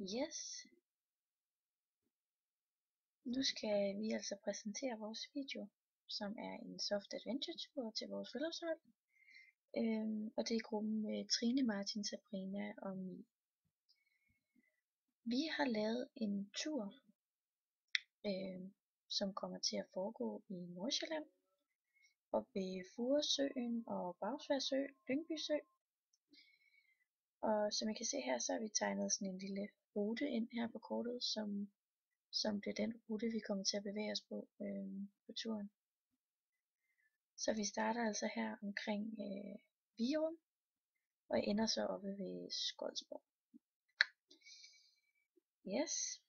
Yes, nu skal vi altså præsentere vores video, som er en soft adventure tur til vores friluftshold. Og det er gruppen med Trine, Martin, Sabrina og Mie. Vi har lavet en tur, som kommer til at foregå i Nordsjælland, oppe ved Furesøen og Bagsværsø, Lyngby Sø. Og som I kan se her, så har vi tegnet sådan en lille rute ind her på kortet, som bliver den rute, vi kommer til at bevæge os på turen. Så vi starter altså her omkring Virum, og ender så oppe ved Skodsborg. Yes.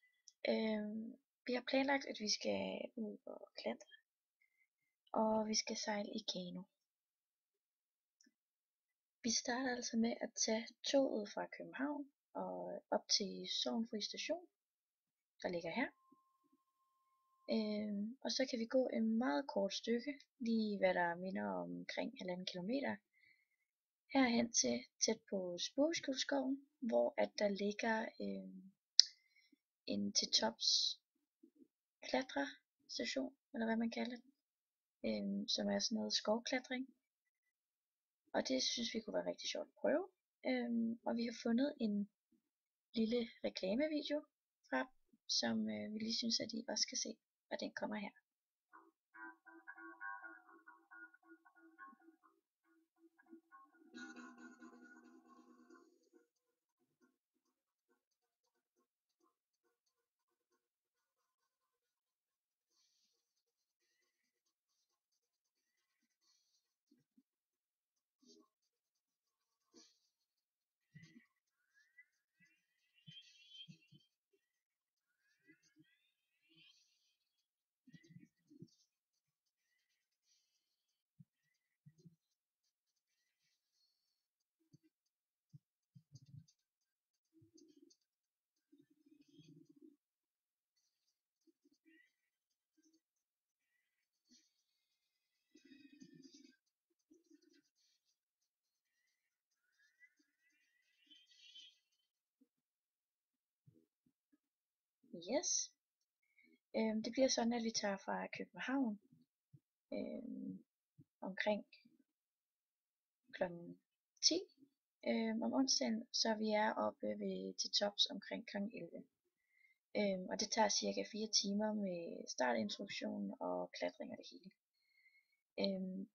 Vi har planlagt, at vi skal ud og klatre, og vi skal sejle i kano. Vi starter altså med at tage toget fra København og op til Sorgenfri Station, der ligger her. Og så kan vi gå et meget kort stykke, lige hvad der minder om omkring 1,5 kilometer, herhen til tæt på Spurveskjulskoven, hvor at der ligger en til tops klatrestation, eller hvad man kalder det, som er sådan noget skovklatring. Og det synes vi kunne være rigtig sjovt at prøve. Og vi har fundet en lille reklamevideo fra, som vi lige synes, at I også skal se, og den kommer her. Yes. Det bliver sådan, at vi tager fra København omkring kl. 10 om onsdagen, så vi er oppe ved til tops omkring kl. 11. Og det tager cirka 4 timer med startintroduktion og klatring og det hele.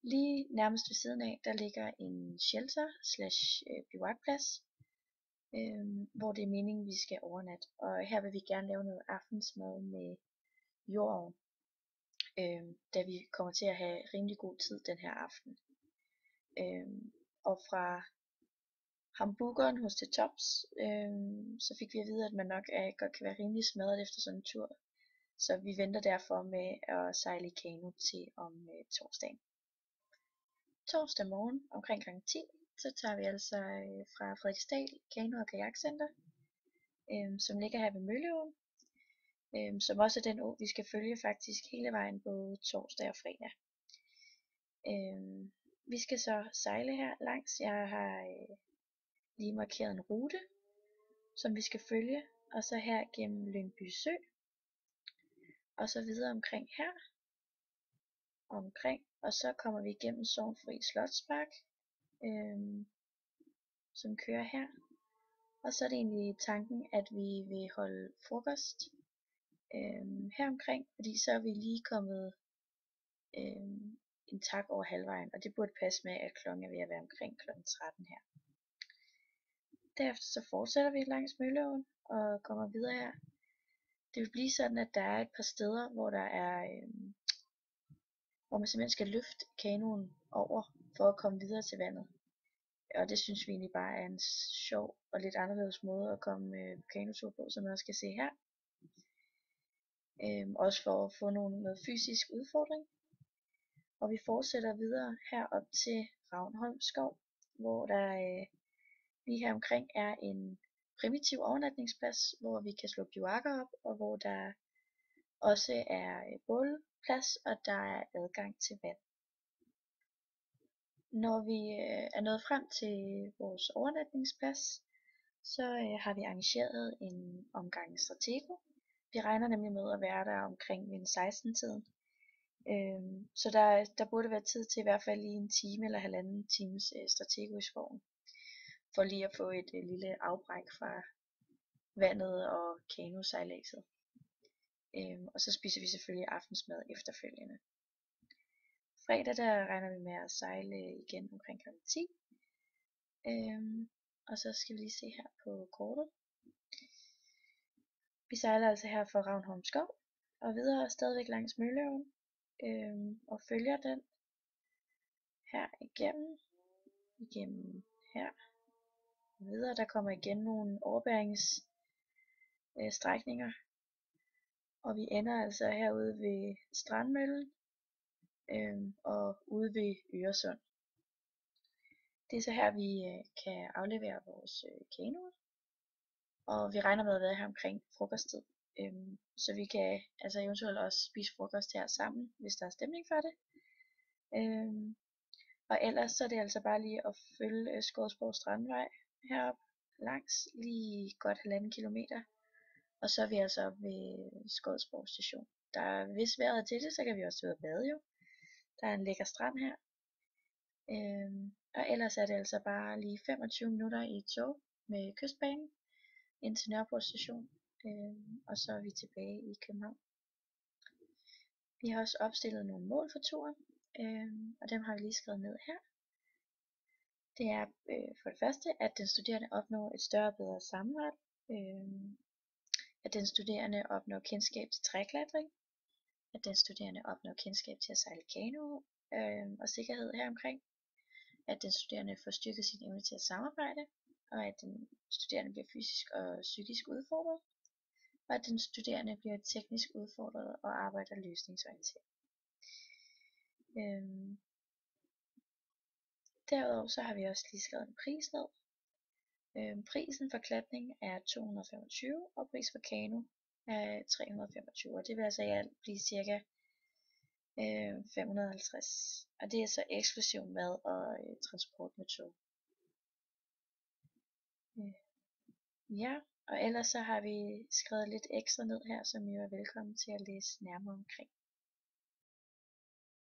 Lige nærmest ved siden af, der ligger en shelter slash bivouacplads, hvor det er meningen, vi skal overnatte. Og her vil vi gerne lave noget aftensmad med jordovn, da vi kommer til at have rimelig god tid den her aften. Og fra hamburgeren hos The Tops, så fik vi at vide, at man nok godt kan være rimelig smadret efter sådan en tur. Så vi venter derfor med at sejle i kano til om torsdagen. Torsdag morgen omkring kl. 10, så tager vi altså fra Frederiksdal Kano- og Kajakcenter, som ligger her ved Mølleåen, som også er den å, vi skal følge faktisk hele vejen både torsdag og fredag. Vi skal så sejle her langs. Jeg har lige markeret en rute, som vi skal følge, og så her gennem Lyngby Sø, og så videre omkring her, og så kommer vi igennem Sorgenfri Slotspark, som kører her. Og så er det egentlig tanken, at vi vil holde frokost her omkring, fordi så er vi lige kommet en tak over halvvejen, og det burde passe med, at klokken er ved at være omkring kl. 13 her. Derefter så fortsætter vi langs Mølleåen og kommer videre her. Det vil blive sådan, at der er et par steder, hvor der er hvor man simpelthen skal løfte kanoen over for at komme videre til vandet. Og det synes vi egentlig bare er en sjov og lidt anderledes måde at komme på kanotur på, som man også kan se her. Også for at få noget fysisk udfordring. Og vi fortsætter videre herop til Ravnholm Skov, hvor der lige her omkring er en primitiv overnatningsplads, hvor vi kan slå bivakker op, og hvor der også er bålplads, og der er adgang til vand. Når vi er nået frem til vores overnatningsplads, Så har vi arrangeret en omgang Stratego. Vi regner nemlig med at være der omkring ved 16-tiden. Så der burde være tid til i hvert fald lige en time eller halvanden times Stratego i skoven. For lige at få et lille afbræk fra vandet og kanosejladset. Og så spiser vi selvfølgelig aftensmad efterfølgende. Fredag der regner vi med at sejle igen omkring kl. 10. Og så skal vi lige se her på kortet. Vi sejler altså her fra Ravnholm Skov og videre stadigvæk langs Mølleåen og følger den her igennem her og videre. Der kommer igen nogle overbæringsstrækninger, og vi ender altså herude ved Strandmøllen og ude ved Øresund. Det er så her vi kan aflevere vores kanoer, og vi regner med at være her omkring frokosttid. Så vi kan altså eventuelt også spise frokost her sammen, hvis der er stemning for det. Og ellers så er det altså bare lige at følge Skodsborg Strandvej herop langs lige godt 1,5 kilometer. Og så er vi altså ved Skodsborg station. Hvis vejret er til det, så kan vi også ud og bade jo. Der er en lækker strand her. Og ellers er det altså bare lige 25 minutter i et tog med Kystbanen ind til Nørreport station. Og så er vi tilbage i København. Vi har også opstillet nogle mål for turen, og dem har vi lige skrevet ned her. Det er for det første, at den studerende opnår et større og bedre sammenhold, at den studerende opnår kendskab til træklatring, at den studerende opnår kendskab til at sejle kano og sikkerhed heromkring, at den studerende får styrket sin evne til at samarbejde, og at den studerende bliver fysisk og psykisk udfordret, og at den studerende bliver teknisk udfordret og arbejder løsningsorienteret. Derudover så har vi også lige skrevet en pris ned. Prisen for klatning er 225, og pris for kano er 325, og det vil altså i alt blive cirka 550. Og det er så eksklusiv mad og transport med tog. Ja, og ellers så har vi skrevet lidt ekstra ned her, som I er velkommen til at læse nærmere omkring.